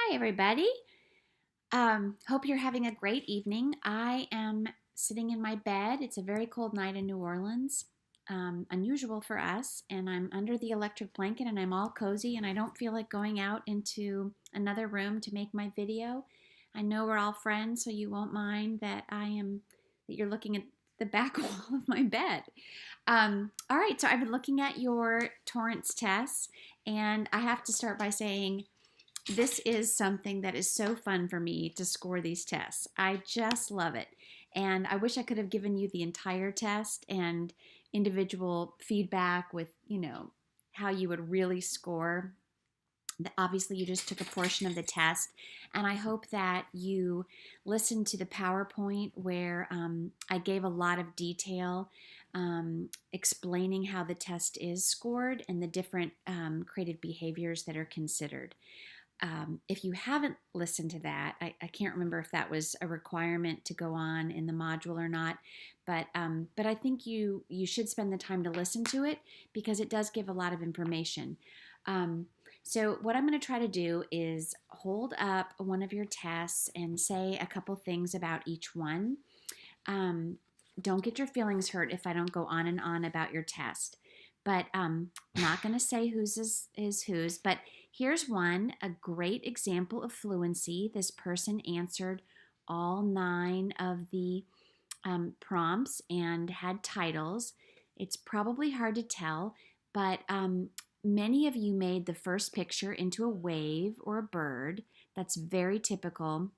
Hi, everybody. Hope you're having a great evening. I am sitting in my bed. It's a very cold night in New Orleans, unusual for us, and I'm under the electric blanket and I'm all cozy and I don't feel like going out into another room to make my video. I know we're all friends, so you won't mind that you're looking at the back wall of my bed. All right, so I've been looking at your Torrance tests, and I have to start by saying, this is something that is so fun for me to score these tests. I just love it. And I wish I could have given you the entire test and individual feedback with, how you would really score. Obviously, you just took a portion of the test, and I hope that you listened to the PowerPoint where I gave a lot of detail explaining how the test is scored and the different creative behaviors that are considered. If you haven't listened to that, I can't remember if that was a requirement to go on in the module or not, but I think you should spend the time to listen to it because it does give a lot of information. So what I'm going to try to do is hold up one of your tests and say a couple things about each one. Don't get your feelings hurt if I don't go on and on about your test. But I'm not going to say whose is whose. But here's one, a great example of fluency. This person answered all 9 of the prompts and had titles. It's probably hard to tell, but many of you made the first picture into a wave or a bird. That's very typical.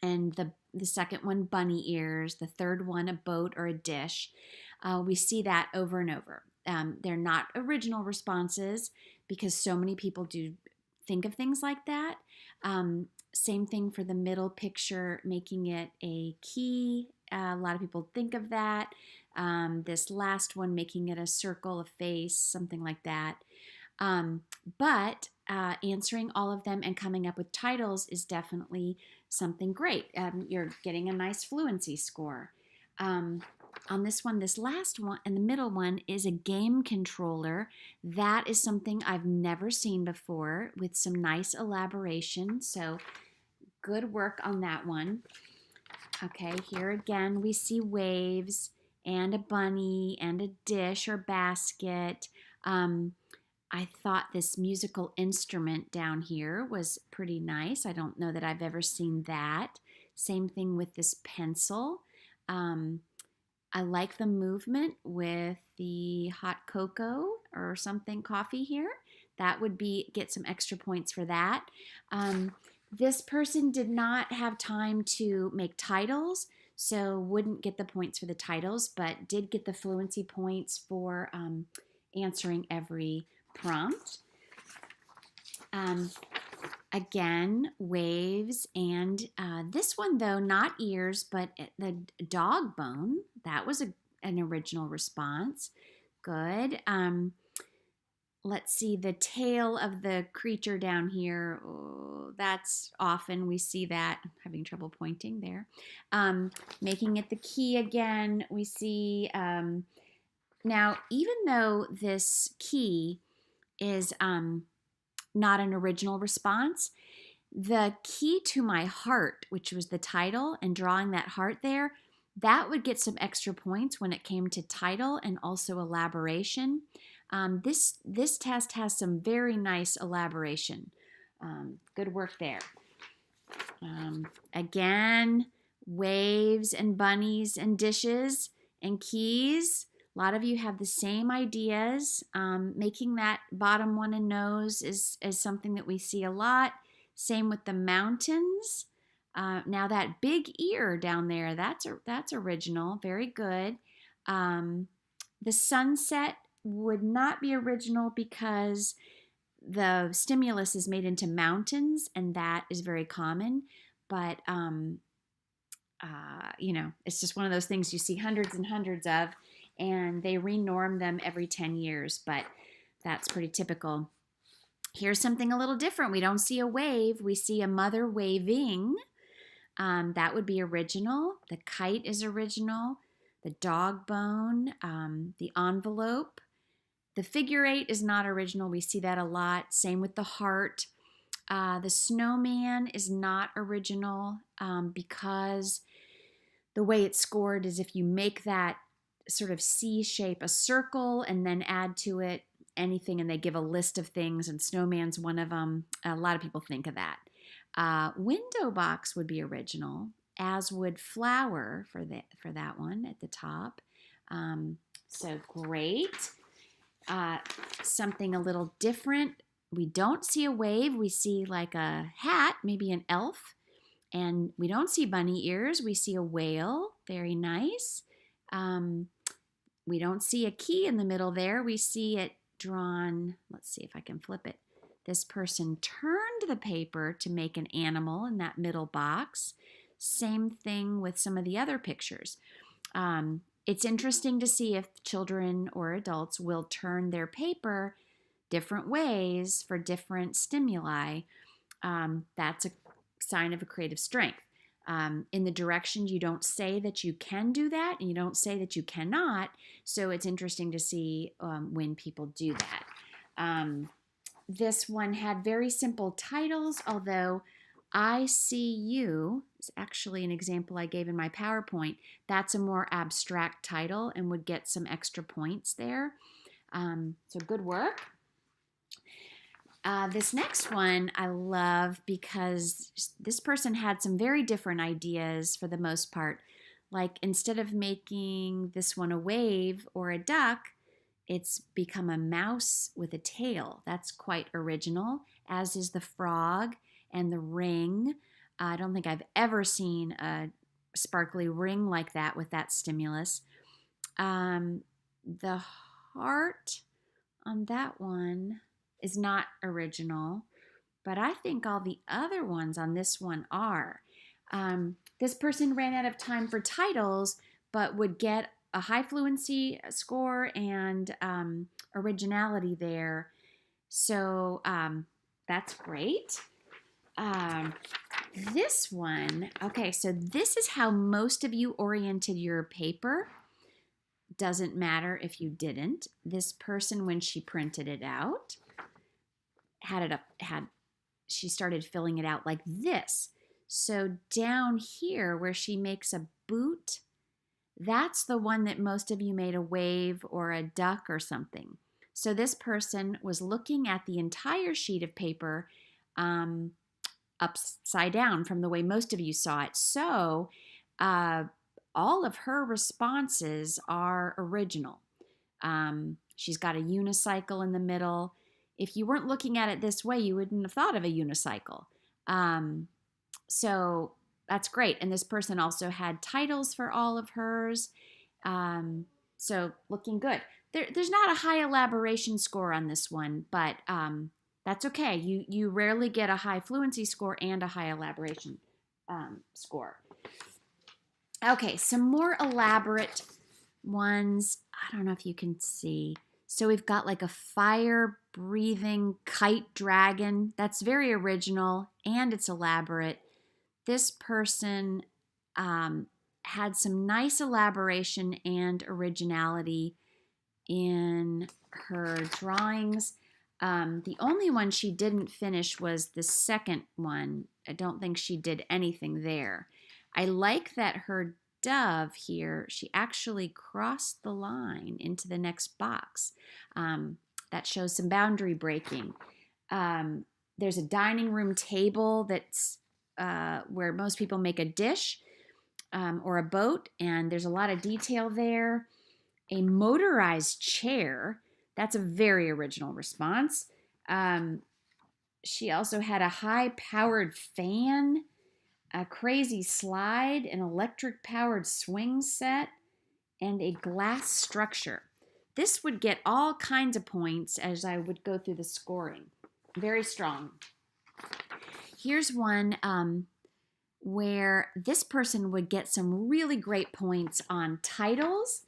And the second one, bunny ears. The third one, a boat or a dish. We see that over and over. They're not original responses because so many people do think of things like that. Same thing for the middle picture, making it a key. A lot of people think of that. This last one, making it a circle, a face, something like that. But answering all of them and coming up with titles is definitely something great. You're getting a nice fluency score. On this one, this last one, and the middle one is a game controller. That is something I've never seen before with some nice elaboration. So good work on that one. Okay, here again we see waves and a bunny and a dish or basket. I thought this musical instrument down here was pretty nice. I don't know that I've ever seen that. Same thing with this pencil. I like the movement with the hot cocoa or something coffee here. That would be get some extra points for that. This person did not have time to make titles, so wouldn't get the points for the titles, but did get the fluency points for answering every prompt. Again, waves, and this one though, not ears, but the dog bone. That was an original response. Good. Let's see, the tail of the creature down here. Oh, that's often we see that. I'm having trouble pointing there. Making it the key again. We see now, even though this key is not an original response, the key to my heart, which was the title, and drawing that heart there, that would get some extra points when it came to title and also elaboration. This test has some very nice elaboration. Good work there. Again, waves and bunnies and dishes and keys. A lot of you have the same ideas. Making that bottom one a nose is something that we see a lot. Same with the mountains. Now that big ear down there, that's original. Very good. The sunset would not be original because the stimulus is made into mountains, and that is very common. But it's just one of those things you see hundreds and hundreds of, and they renorm them every 10 years, but that's pretty typical. Here's something a little different. We don't see a wave. We see a mother waving. That would be original. The kite is original. The dog bone, the envelope. The figure 8 is not original. We see that a lot. Same with the heart. The snowman is not original because the way it's scored is if you make that sort of C shape a circle and then add to it anything, and they give a list of things, and snowman's one of them. A lot of people think of that. Window box would be original, as would flower for that one at the top. So great. Something a little different. We don't see a wave. We see like a hat, maybe an elf. And we don't see bunny ears. We see a whale. Very nice. We don't see a key in the middle there. We see it drawn. Let's see if I can flip it. This person turned the paper to make an animal in that middle box. Same thing with some of the other pictures. It's interesting to see if children or adults will turn their paper different ways for different stimuli. That's a sign of a creative strength. In the directions, you don't say that you can do that, and you don't say that you cannot. So it's interesting to see when people do that. This one had very simple titles, although I See You is actually an example I gave in my PowerPoint. That's a more abstract title and would get some extra points there. So good work. This next one I love because this person had some very different ideas for the most part. Like instead of making this one a wave or a duck, it's become a mouse with a tail. That's quite original, as is the frog and the ring. I don't think I've ever seen a sparkly ring like that with that stimulus. The heart on that one is not original, but I think all the other ones on this one are. This person ran out of time for titles, but would get a high fluency score and originality there. So that's great. This one, okay, so this is how most of you oriented your paper. Doesn't matter if you didn't. This person, when she printed it out, she started filling it out like this. So down here where she makes a boot, that's the one that most of you made a wave or a duck or something. So this person was looking at the entire sheet of paper upside down from the way most of you saw it. So all of her responses are original. She's got a unicycle in the middle. If you weren't looking at it this way, you wouldn't have thought of a unicycle. So that's great. And this person also had titles for all of hers. So looking good. There's not a high elaboration score on this one, but that's okay. You rarely get a high fluency score and a high elaboration score. Okay, some more elaborate ones. I don't know if you can see. So we've got like a fire-breathing kite dragon. That's very original and it's elaborate. This person had some nice elaboration and originality in her drawings. The only one she didn't finish was the second one. I don't think she did anything there. I like that her dove here, she actually crossed the line into the next box. That shows some boundary breaking. There's a dining room table that's where most people make a dish or a boat, and there's a lot of detail there. A motorized chair, that's a very original response. She also had a high-powered fan, a crazy slide, an electric-powered swing set, and a glass structure. This would get all kinds of points as I would go through the scoring. Very strong. Here's one where this person would get some really great points on titles.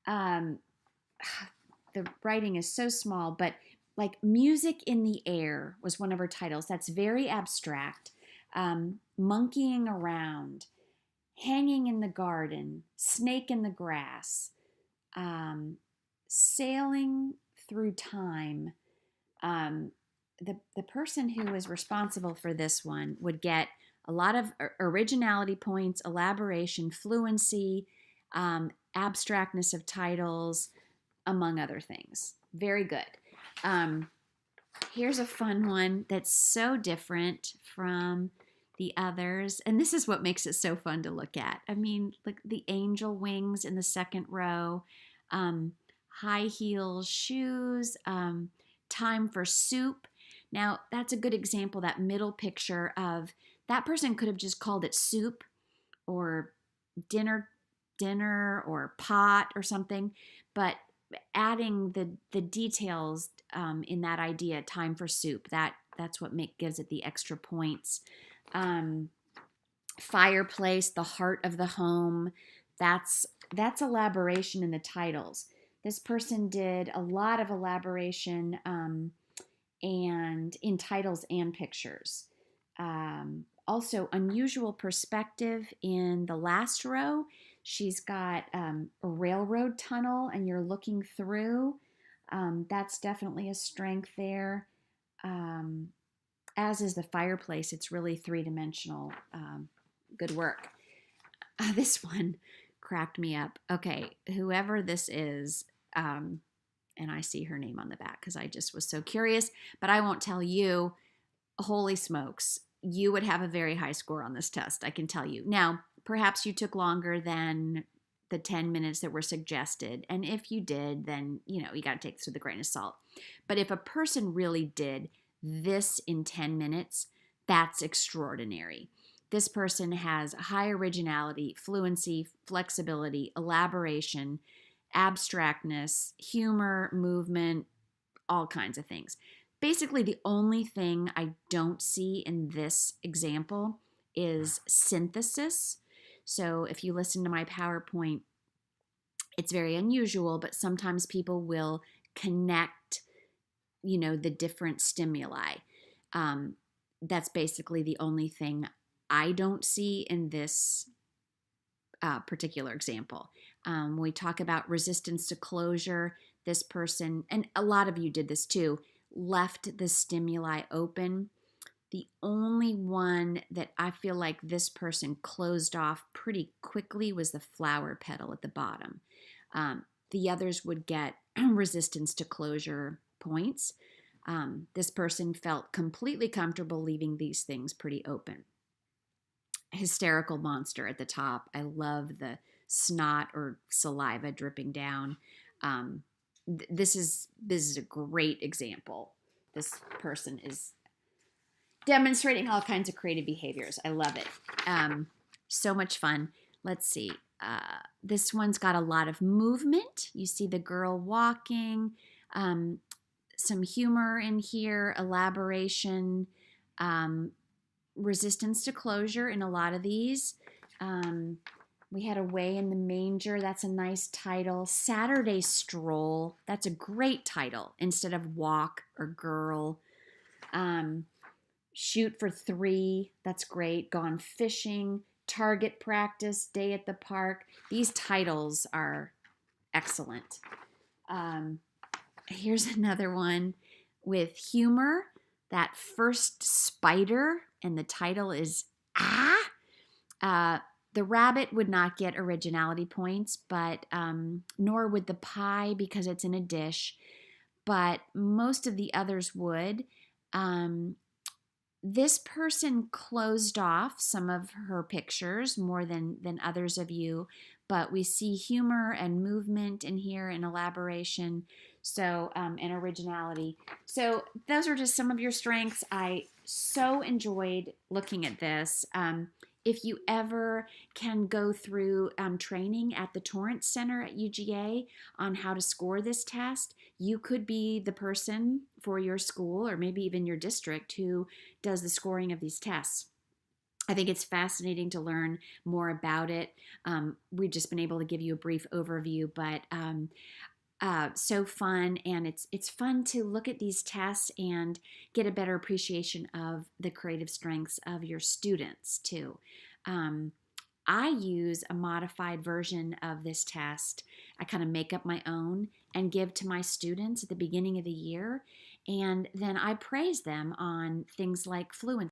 The writing is so small, but like Music in the Air was one of her titles. That's very abstract. Monkeying Around, Hanging in the Garden, Snake in the Grass, Sailing Through Time, the person who was responsible for this one would get a lot of originality points, elaboration, fluency, abstractness of titles, among other things. Very good. Um, Here's a fun one that's so different from the others. And this is what makes it so fun to look at. I mean, like the angel wings in the second row, um, high heels shoes, time for soup. Now, that's a good example, that middle picture of that person could have just called it soup or dinner or pot or something, but adding the details in that idea, time for soup, that's what gives it the extra points. um, Fireplace, the heart of the home, that's elaboration in the titles. This person did a lot of elaboration, and in titles and pictures. Also, unusual perspective in the last row. She's got a railroad tunnel, and you're looking through. That's definitely a strength there. Um, as is the fireplace, it's really three-dimensional. Good work. This one cracked me up. Okay, whoever this is, and I see her name on the back because I just was so curious, but I won't tell you. Holy smokes, you would have a very high score on this test, I can tell you. Now, perhaps you took longer than the 10 minutes that were suggested. And if you did, then, you got to take this with a grain of salt. But if a person really did this in 10 minutes, that's extraordinary. This person has high originality, fluency, flexibility, elaboration, abstractness, humor, movement, all kinds of things. Basically, the only thing I don't see in this example is synthesis. So if you listen to my PowerPoint, it's very unusual, but sometimes people will connect, the different stimuli. That's basically the only thing I don't see in this particular example. We talk about resistance to closure. This person, and a lot of you did this too, left the stimuli open. The only one that I feel like this person closed off pretty quickly was the flower petal at the bottom. The others would get resistance to closure points. This person felt completely comfortable leaving these things pretty open. Hysterical monster at the top. I love the snot or saliva dripping down. This is a great example. This person is demonstrating all kinds of creative behaviors. I love it. So much fun. Let's see. This one's got a lot of movement. You see the girl walking. Some humor in here, elaboration, resistance to closure in a lot of these. We had Away in the Manger. That's a nice title. Saturday Stroll. That's a great title instead of Walk or Girl. Shoot for Three. That's great. Gone Fishing. Target Practice. Day at the Park. These titles are excellent. Here's another one with humor. That first spider, and the title is the rabbit would not get originality points, but nor would the pie because it's in a dish, but most of the others would. This person closed off some of her pictures more than others of you, but we see humor and movement in here and elaboration, so and originality. So those are just some of your strengths. I so enjoyed looking at this. If you ever can go through training at the Torrance Center at UGA on how to score this test, you could be the person for your school or maybe even your district who does the scoring of these tests. I think it's fascinating to learn more about it. We've just been able to give you a brief overview, but so fun, and it's fun to look at these tests and get a better appreciation of the creative strengths of your students too. I use a modified version of this test. I kind of make up my own and give to my students at the beginning of the year. And then I praise them on things like flu